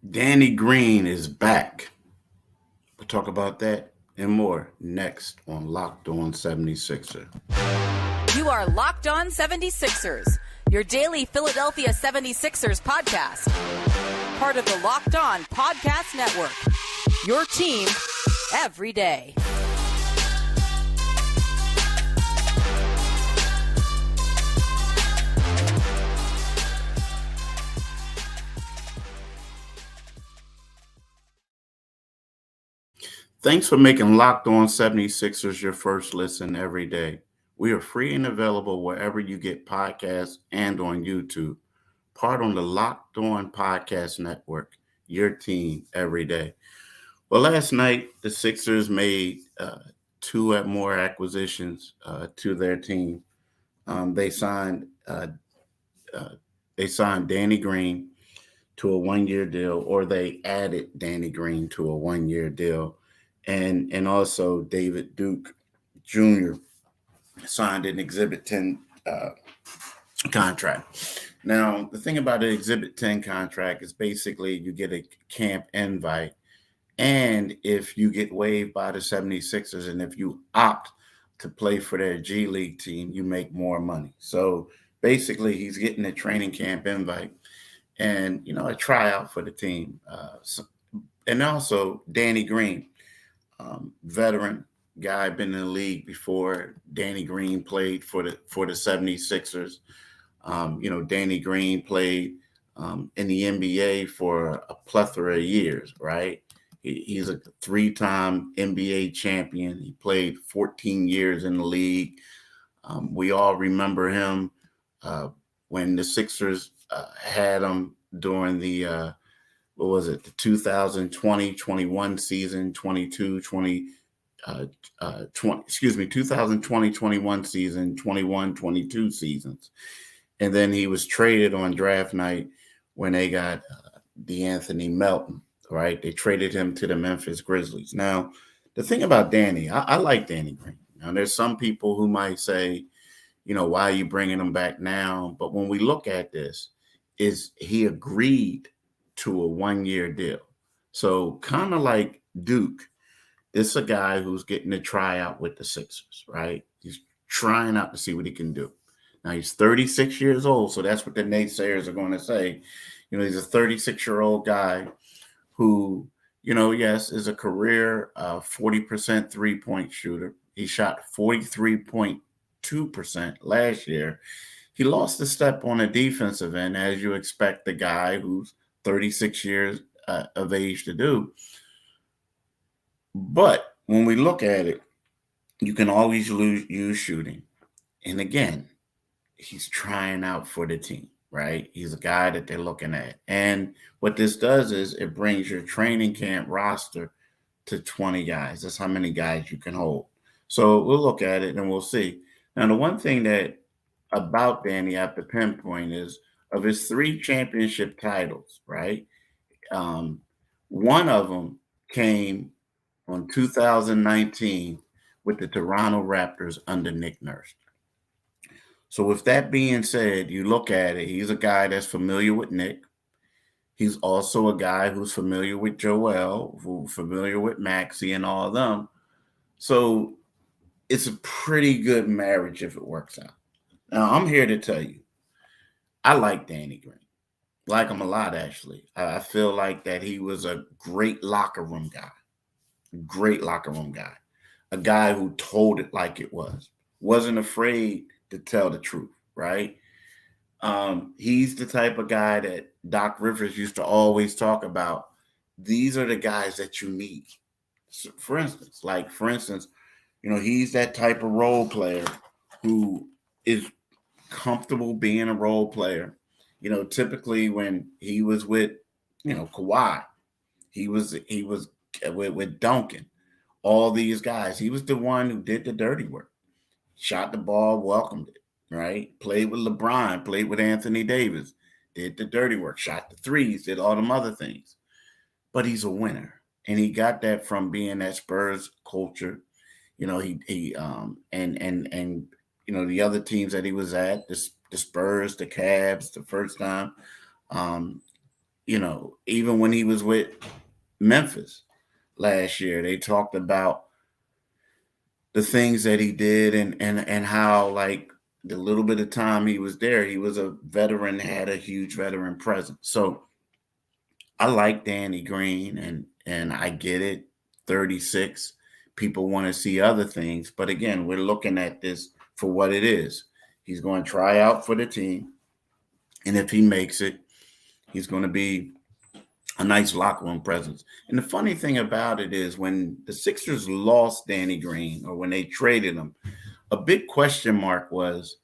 Danny Green is back. We'll talk about that and more next on Locked On 76er. You are Locked On 76ers, your daily Philadelphia 76ers podcast. Part of the Locked On Podcast Network. Your team every day. Thanks for making Locked On 76ers your first listen every day. We are free and available wherever you get podcasts and on YouTube. Part on the Locked On Podcast Network, your team every day. Well, last night the Sixers made two more acquisitions to their team. They signed uh, they signed Danny Green to a 1 year deal, or they added Danny Green to a 1 year deal, and also David Duke Jr. signed an Exhibit 10 contract. Now, the thing about an Exhibit 10 contract is basically you get a camp invite, and if you get waived by the 76ers and if you opt to play for their G League team, you make more money. So basically, he's getting a training camp invite and, a tryout for the team. And also, Danny Green, veteran guy, been in the league before. Danny Green played for the 76ers. Danny Green played in the NBA for a plethora of years, right? He's a three-time NBA champion. He played 14 years in the league. We all remember him when the Sixers had him during the what was it, the 2020-21 season, 2020-21 season, 21-22 seasons. And then he was traded on draft night when they got DeAnthony Melton, right? They traded him to the Memphis Grizzlies. Now, the thing about Danny, I like Danny Green. Now, there's some people who might say, why are you bringing him back now? But when we look at this, is he agreed to a 1 year deal. So kind of like Duke, this is a guy who's getting a tryout with the Sixers, right? He's trying out to see what he can do. Now he's 36 years old, so that's what the naysayers are going to say. He's a 36-year-old guy who, yes, is a career 40% three-point shooter. He shot 43.2% last year. He lost a step on the defensive end, as you expect the guy who's 36 years of age to do. But when we look at it, you can always use shooting. And again, he's trying out for the team, right? He's a guy that they're looking at. And what this does is it brings your training camp roster to 20 guys. That's how many guys you can hold. So we'll look at it and we'll see. Now, the one thing that about Danny at the pinpoint is of his 3 championship titles, right? One of them came on 2019 with the Toronto Raptors under Nick Nurse. So with that being said, you look at it, he's a guy that's familiar with Nick. He's also a guy who's familiar with Joel, who's familiar with Maxey and all of them. So it's a pretty good marriage if it works out. Now, I'm here to tell you, I like Danny Green. Like him a lot, actually. I feel like that he was a great locker room guy. Great locker room guy. A guy who told it like it was. Wasn't afraid to tell the truth, right? He's the type of guy that Doc Rivers used to always talk about. These are the guys that you need. So for instance, he's that type of role player who is comfortable being a role player. Typically when he was with, Kawhi, he was with Duncan, all these guys. He was the one who did the dirty work, shot the ball, welcomed it, right? Played with LeBron, played with Anthony Davis, did the dirty work, shot the threes, did all them other things. But he's a winner. And he got that from being that Spurs culture. The other teams that he was at, the Spurs, the Cavs, the first time. Even when he was with Memphis last year, they talked about the things that he did and how, like, the little bit of time he was there, he was a veteran, had a huge veteran presence. So I like Danny Green, and I get it. 36. People want to see other things, but again, we're looking at this for what it is. He's going to try out for the team, and if he makes it, he's going to be a nice locker room presence. And the funny thing about it is, when the Sixers lost Danny Green, or when they traded him, a big question mark was,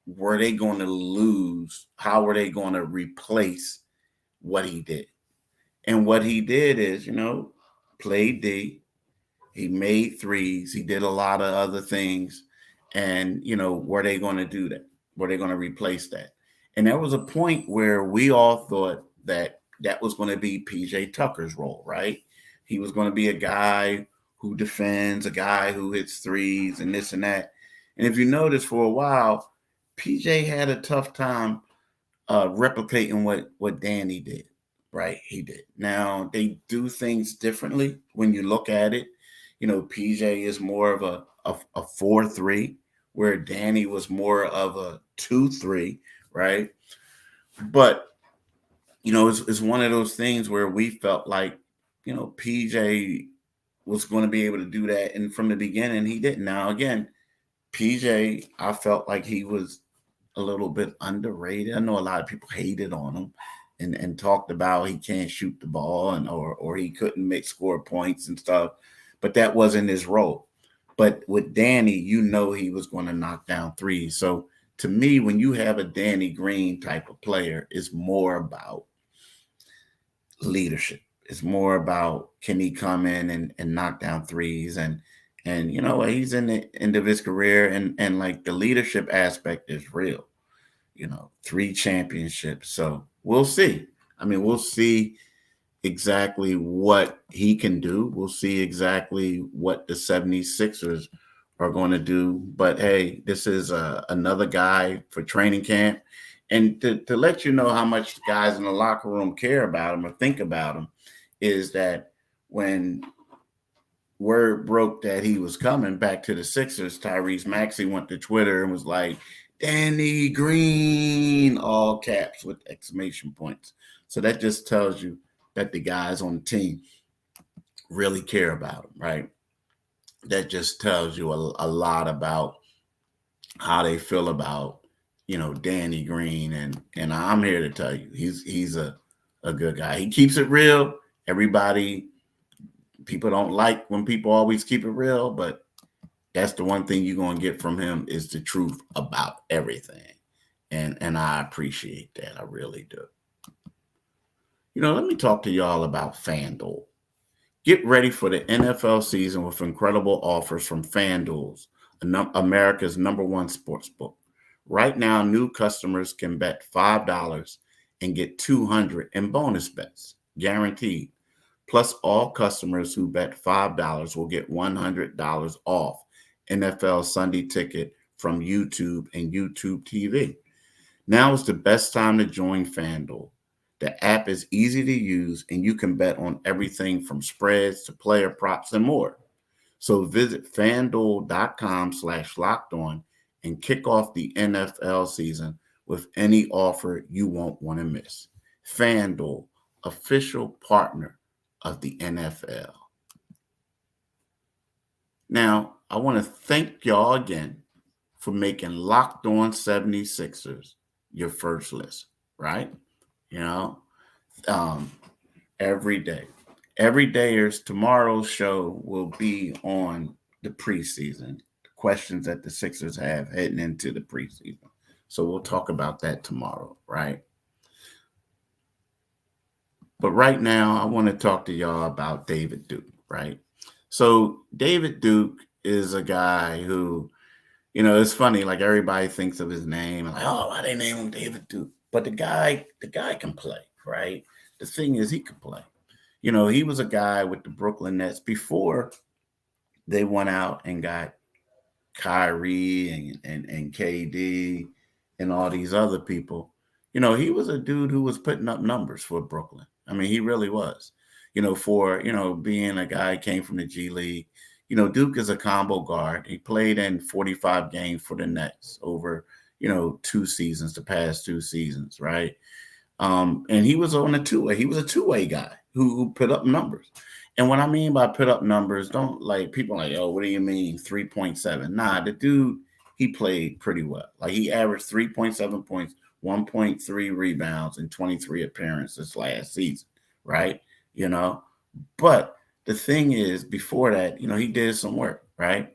were they going to lose? How were they going to replace what he did? And what he did is, played D. He made threes. He did a lot of other things. And, were they going to do that? Were they going to replace that? And there was a point where we all thought that was going to be PJ Tucker's role, right? He was going to be a guy who defends, a guy who hits threes and this and that. And if you notice, for a while, PJ had a tough time replicating what Danny did, right? He did. Now, they do things differently when you look at it. PJ is more of a 4-3, where Danny was more of a 2-3, right? But it's one of those things where we felt like, PJ was going to be able to do that, and from the beginning he didn't. Now, again, PJ, I felt like he was a little bit underrated. I know a lot of people hated on him and talked about he can't shoot the ball, and or he couldn't score points and stuff, but that wasn't his role. But with Danny, he was going to knock down threes. So to me, when you have a Danny Green type of player, it's more about leadership. It's more about, can he come in and knock down threes, and he's in the end of his career, and like, the leadership aspect is real. 3 championships. So we'll see. I mean, we'll see exactly what he can do. We'll see exactly what the 76ers are going to do. But hey, this is another guy for training camp. And to let you know how much the guys in the locker room care about him or think about him, is that when word broke that he was coming back to the Sixers, Tyrese Maxey went to Twitter and was like, Danny Green, all caps with exclamation points. So that just tells you that the guys on the team really care about him, right? That just tells you a lot about how they feel about, Danny Green. And I'm here to tell you, he's a good guy. He keeps it real. People don't like when people always keep it real, but that's the one thing you're going to get from him, is the truth about everything. And I appreciate that. I really do. Let me talk to y'all about FanDuel. Get ready for the NFL season with incredible offers from FanDuel's America's #1 sportsbook. Right now, new customers can bet $5 and get $200 in bonus bets, guaranteed. Plus, all customers who bet $5 will get $100 off NFL Sunday Ticket from YouTube and YouTube TV. Now is the best time to join FanDuel. The app is easy to use, and you can bet on everything from spreads to player props and more. So visit FanDuel.com/lockedon and kick off the NFL season with any offer you won't want to miss. FanDuel, official partner of the NFL. Now, I want to thank y'all again for making Locked On 76ers your first list, right? Every day. Every dayers, tomorrow's show will be on the preseason, the questions that the Sixers have heading into the preseason. So we'll talk about that tomorrow, right? But right now, I want to talk to y'all about David Duke, right? So David Duke is a guy who, it's funny, like, everybody thinks of his name and like, oh, why they name him David Duke? But the guy can play, right? The thing is, he can play. He was a guy with the Brooklyn Nets before they went out and got Kyrie and KD and all these other people. he was a dude who was putting up numbers for Brooklyn. I mean, he really was. For being a guy who came from the G League. Duke is a combo guard. He played in 45 games for the Nets over 2 seasons, the past 2 seasons, right? And he was on a two-way. He was a two-way guy who put up numbers. And what I mean by put up numbers, don't like people like, oh, what do you mean 3.7? Nah, the dude, he played pretty well. Like he averaged 3.7 points, 1.3 rebounds, and 23 appearances last season, right? You know, but the thing is, before that, he did some work, right?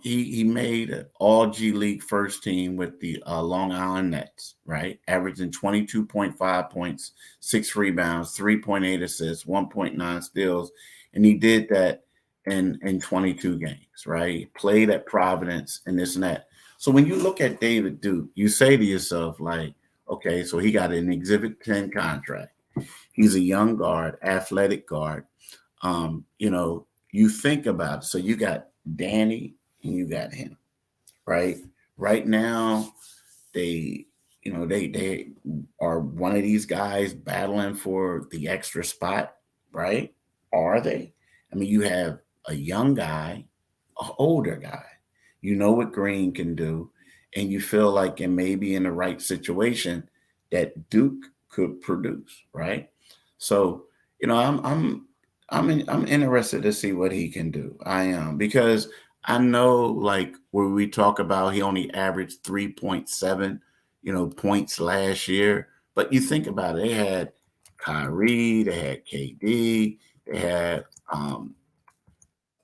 He made an all G League first team with the Long Island Nets, right? Averaging 22.5 points, 6 rebounds, 3.8 assists, 1.9 steals, and he did that in 22 games, right? He played at Providence and this and that. So when you look at David Duke, you say to yourself, like, okay, so he got an Exhibit 10 contract. He's a young guard, athletic guard. You think about it. So you got Danny and you got him, right? Right now, they are one of these guys battling for the extra spot, right? Are they? I mean, you have a young guy, an older guy. You know what Green can do, and you feel like it may be in the right situation that Duke could produce, right? So, I'm interested to see what he can do. I am, because I know, like, where we talk about he only averaged 3.7, points last year. But you think about it, they had Kyrie, they had KD, they had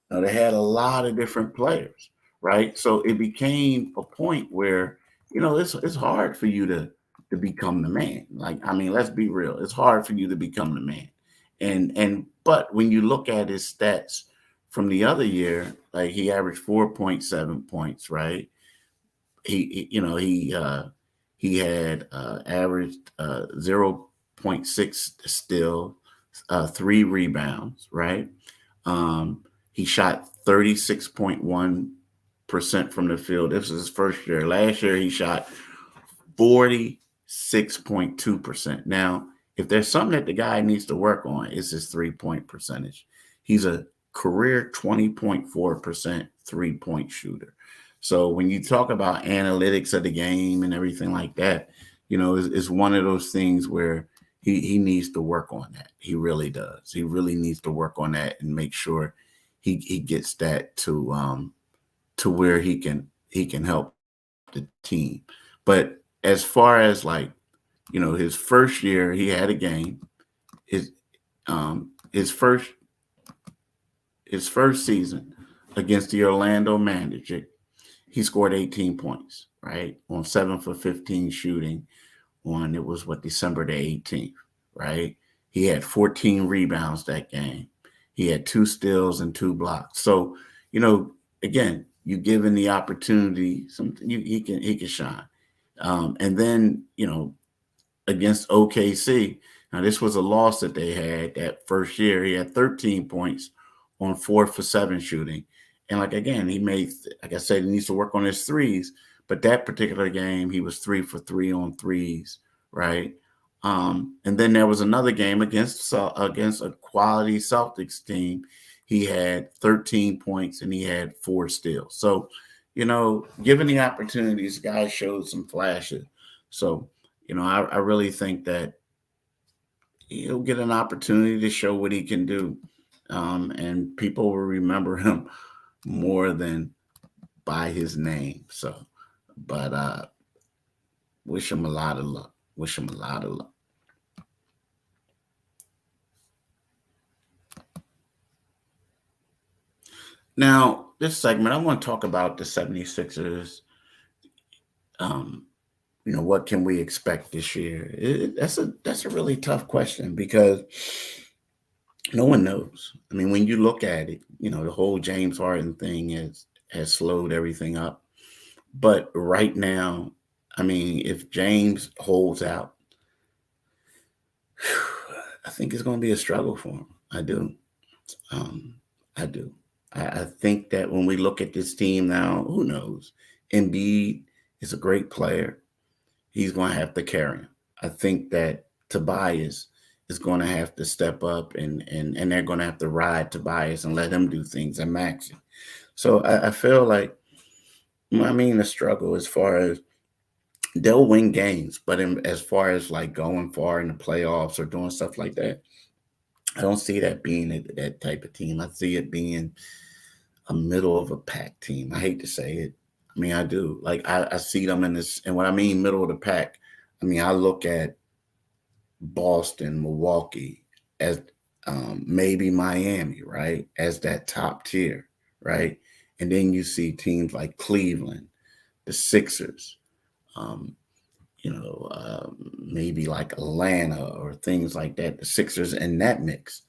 they had a lot of different players, right? So it became a point where it's hard for you to become the man. Like, I mean, let's be real, it's hard for you to become the man. And but when you look at his stats from the other year, like he averaged 4.7 points, right? He had averaged 0.6 still, 3 rebounds, right? He shot 36.1% from the field. This was his first year. Last year he shot 46.2%. Now, if there's something that the guy needs to work on, it's his 3-point percentage. He's a career 20.4% 3-point shooter. So when you talk about analytics of the game and everything like that, it's one of those things where he needs to work on that. He really does. He really needs to work on that and make sure he gets that to where he can help the team. But as far as, like, his first year, he had a game. His first season against the Orlando Magic, he scored 18 points, right? On 7 for 15 shooting on, it was December the 18th, right? He had 14 rebounds that game. He had 2 steals and 2 blocks. So, again, you give him the opportunity, something he can shine. And then, against OKC, now this was a loss that they had that first year. He had 13 points on 4 for 7 shooting. And, like, again, he made, like I said, he needs to work on his threes. But that particular game, he was 3 for 3 on threes, right? And then there was another game against a quality Celtics team. He had 13 points and he had 4 steals. So, given the opportunities, guy showed some flashes. So, I really think that he'll get an opportunity to show what he can do. And people will remember him more than by his name. So, but wish him a lot of luck. Wish him a lot of luck. Now, this segment, I want to talk about the 76ers. What can we expect this year? That's a really tough question, because no one knows. I mean, when you look at it, the whole James Harden thing has slowed everything up. But right now, I mean, if James holds out, I think it's going to be a struggle for him. I do. I do. I think that when we look at this team now, who knows? Embiid is a great player. he's going to have to carry him. I think that Tobias is going to have to step up, and they're going to have to ride Tobias and let him do things and Maxi. So I feel like, I mean, the struggle as far as they'll win games, but as far as like going far in the playoffs or doing stuff like that, I don't see that being that type of team. I see it being a middle of a pack team. I hate to say it. I mean, I do. Like I see them in this, and what I mean middle of the pack, I mean I look at Boston, Milwaukee as maybe Miami, right, as that top tier, right, and then you see teams like Cleveland, the Sixers, um, maybe like Atlanta or things like that. The Sixers in that mix.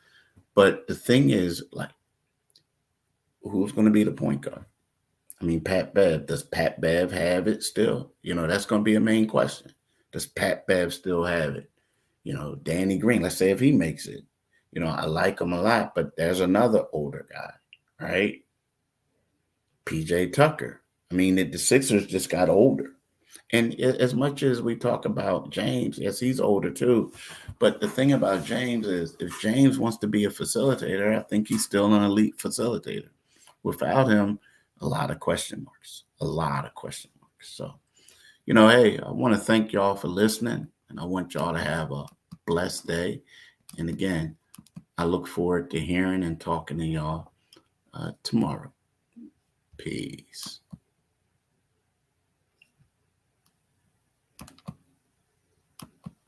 But the thing is, like, who's going to be the point guard? I mean, Pat Bev. Does Pat Bev have it still? That's going to be a main question. Does Pat Bev still have it? Danny Green. Let's say if he makes it. I like him a lot, but there's another older guy, right? PJ Tucker. I mean, the Sixers just got older. And as much as we talk about James, yes, he's older too. But the thing about James is if James wants to be a facilitator, I think he's still an elite facilitator. Without him, a lot of question marks. A lot of question marks. So, hey, I want to thank y'all for listening. And I want y'all to have a blessed day. And again, I look forward to hearing and talking to y'all tomorrow. Peace.